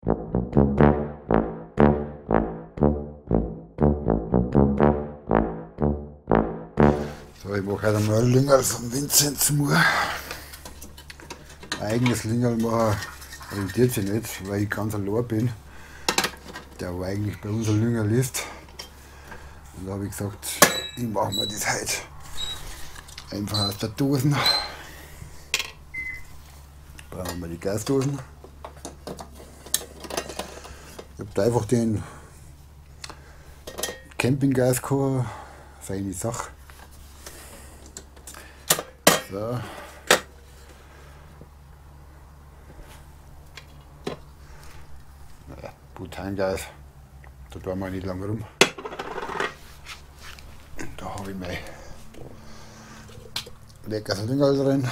So, ich mache heute mal ein Lüngerl vom Vinzenz Moore. Ein eigenes Lüngerl machen rentiert sich nicht, weil ich ganz allein bin, der aber eigentlich bei uns ein Lüngerl ist. Und da habe ich gesagt, ich mache mir das heute einfach aus der Dosen. Brauchen wir die Gasdosen. Ich habe da einfach den Campinggas gehabt, feine Sache. So. Naja, Butangas, da tun wir nicht lange rum. Da habe ich mein leckeres Lüngerl drin.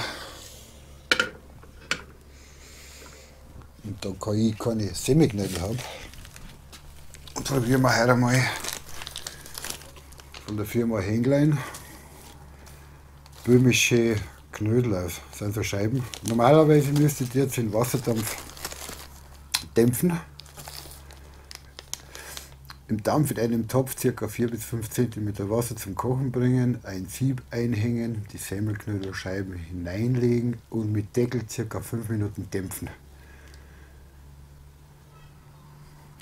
Und da kann ich keine Semmelknödel haben. Und probieren wir heute mal von der Firma Hänglein böhmische Knödel aus. Das sind so Scheiben. Normalerweise müsste die jetzt in Wasserdampf dämpfen. Im Dampf in einem Topf ca. 4 bis 5 cm Wasser zum Kochen bringen, ein Sieb einhängen, die Semmelknödelscheiben hineinlegen und mit Deckel ca. 5 Minuten dämpfen.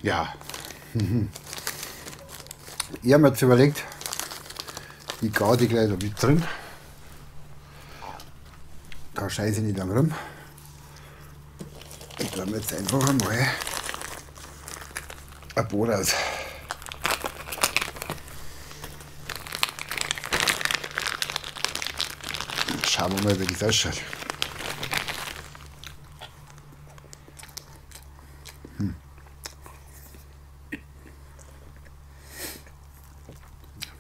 Ja, ich habe mir jetzt überlegt, ich gare die gleich da mit drin. Da scheiße ich nicht lang rum. Ich tue mir jetzt einfach einmal ein Boot aus. Schauen wir mal, wie das ausschaut.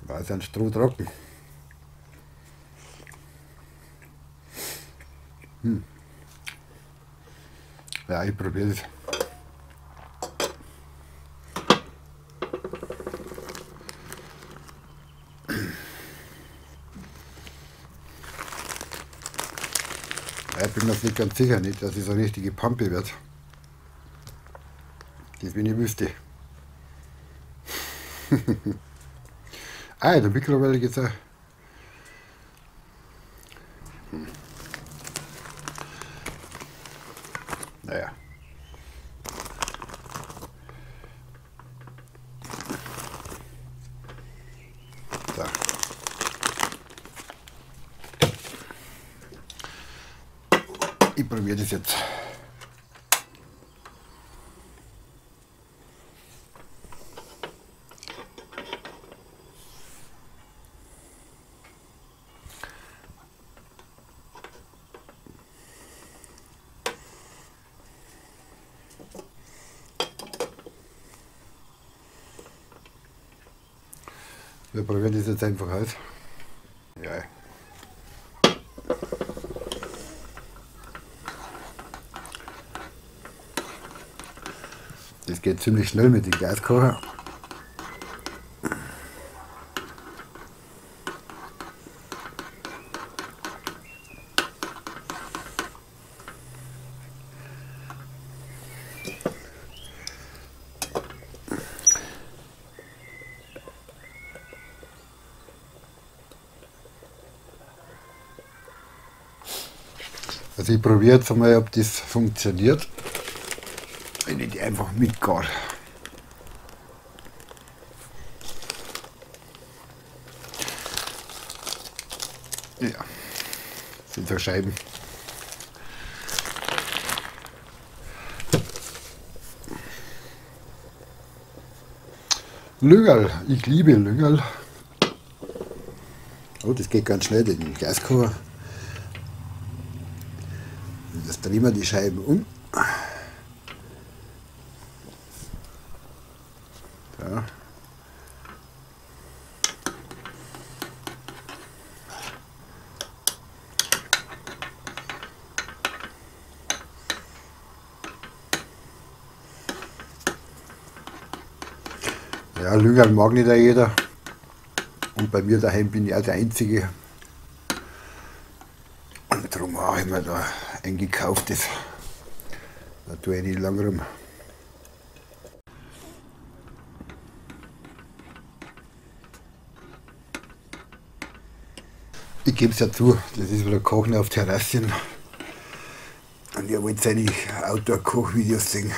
War es ein Stroh trocken. Ja, ich probiere das. Ja, ich bin mir nicht ganz sicher, nicht, dass es eine richtige Pampe wird. Das, wenn ich wüsste. Ah, der Mikrowelle geht's auch. Naja. So. Ich probiere das jetzt. Wir probieren das jetzt einfach aus. Ja. Das geht ziemlich schnell mit dem Gaskocher. Also ich probiere jetzt einmal, ob das funktioniert, wenn ich die einfach mitgare. Ja, das sind so Scheiben. Lüngerl, ich liebe Lüngerl. Oh, das geht ganz schnell, den Gaskocher. Das drehen wir die Scheiben um. So. Ja, Lüngerl mag nicht jeder. Und bei mir daheim bin ich auch der Einzige. Und darum habe ich mir da ein gekauftes. Da tue ich nicht lang rum. Ich gebe es ja zu, das ist wieder Kochen auf Terrassen. Und ihr wollt seine Outdoor-Kochvideos sehen.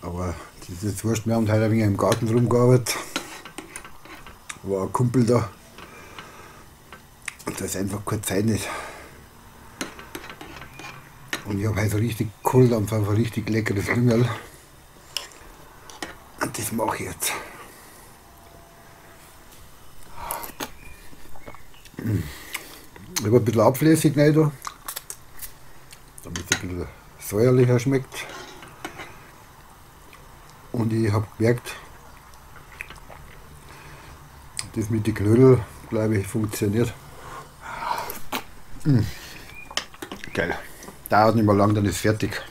Aber das ist jetzt wurscht, wir haben heute ein wenig im Garten rumgearbeitet. War ein Kumpel da. Und da ist einfach keine Zeit nicht. Und ich habe heute so richtig Kohldampf auf ein richtig leckeres Lüngerl. Und das mache ich jetzt. Ich habe ein bisschen Apfelessig rein da, damit es ein bisschen säuerlicher schmeckt. Und ich habe gemerkt, das mit den Knödel, glaube ich, funktioniert. Geil. Dauert nicht mehr lang, dann ist fertig.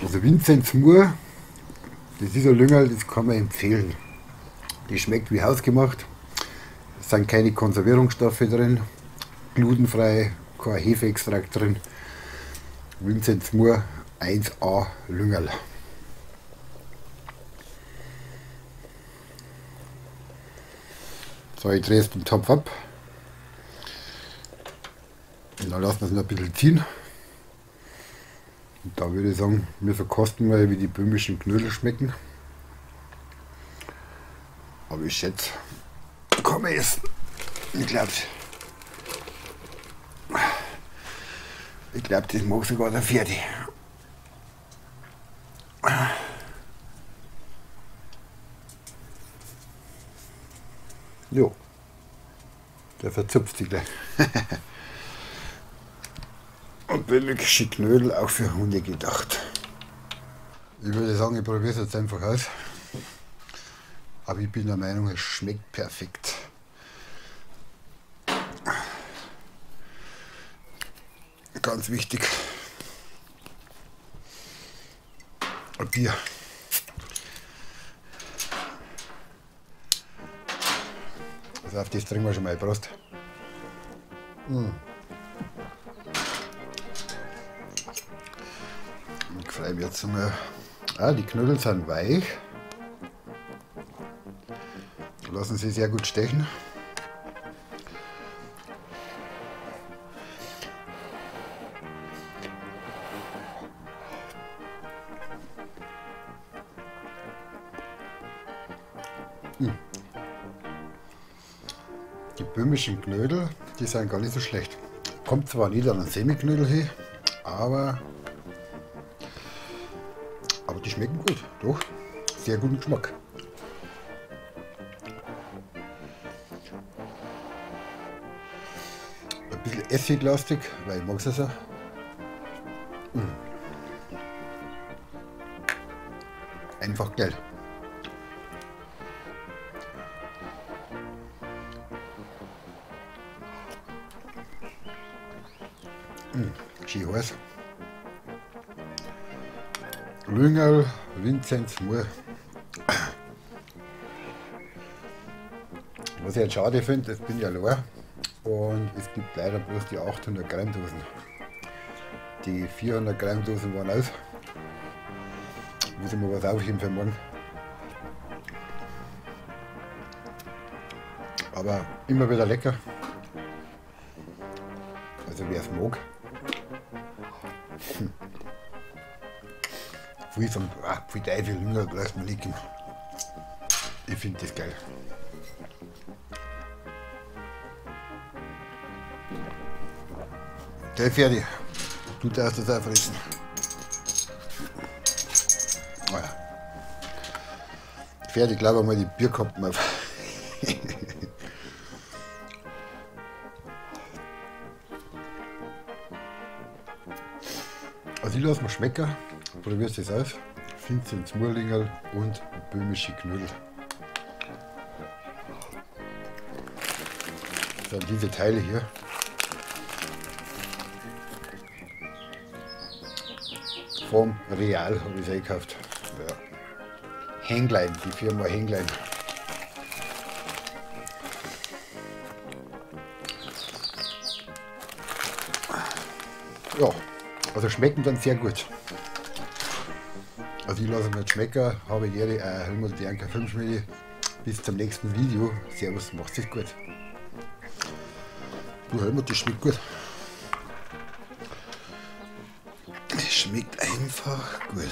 Also Vinzenz Mur, das ist ein Lüngerl, das kann man empfehlen. Die schmeckt wie hausgemacht. Es sind keine Konservierungsstoffe drin, glutenfrei, kein Hefeextrakt drin. Vinzenz Mur 1A Lüngerl. So, ich drehe es den Topf ab. Und dann lassen wir es noch ein bisschen ziehen. Und da würde ich sagen, wir verkosten mal, wie die böhmischen Knödel schmecken. Aber ich schätze, kann man essen. Ich glaube, das mag sogar der Pferde. Jo, der verzupft sich gleich. Und böhmische Knödel auch für Hunde gedacht. Ich würde sagen, ich probiere es jetzt einfach aus. Aber ich bin der Meinung, es schmeckt perfekt. Ganz wichtig. Ein Bier. Also auf das trinken wir schon mal Prost. Ich freue mich jetzt mal. Die Knödel sind weich. Lassen sie sehr gut stechen. Die böhmischen Knödel, die sind gar nicht so schlecht. Kommt zwar nicht an einen Semiknödel hin, aber die schmecken gut. Doch, sehr guten Geschmack. Ein bisschen essiglastig, weil ich mag es so. Einfach geil. Schön heiß. Lüngerl, Vinzenz Mur. Was ich jetzt schade finde, das bin ich allein. Und es gibt leider bloß die 800 Gramm Dosen. Die 400 Gramm Dosen waren aus. Muss ich mal was aufheben für morgen. Aber immer wieder lecker. Also wer es mag. Viel sagen, viel Teufel, Lüngerl, lass mal liegen. Ich finde das geil. Der Pferde, du darfst das auch fressen. Oh ja. Pferde, ich glaube mal die Bierkappen auf. Also ich lasse mir schmecken, probierst das aus. Vinzenz Murlingel und böhmische Knödel. Das sind diese Teile hier. Vom Real habe ich es eingekauft. Ja. Hänglein, die Firma Hänglein. Ja, also schmecken dann sehr gut. Also ich lasse mir jetzt schmecken, habe ich gerne Helmut und Bianca Filmschmiede. Bis zum nächsten Video. Servus, macht's es gut. Du Helmut, das schmeckt gut. Es schmeckt einfach gut.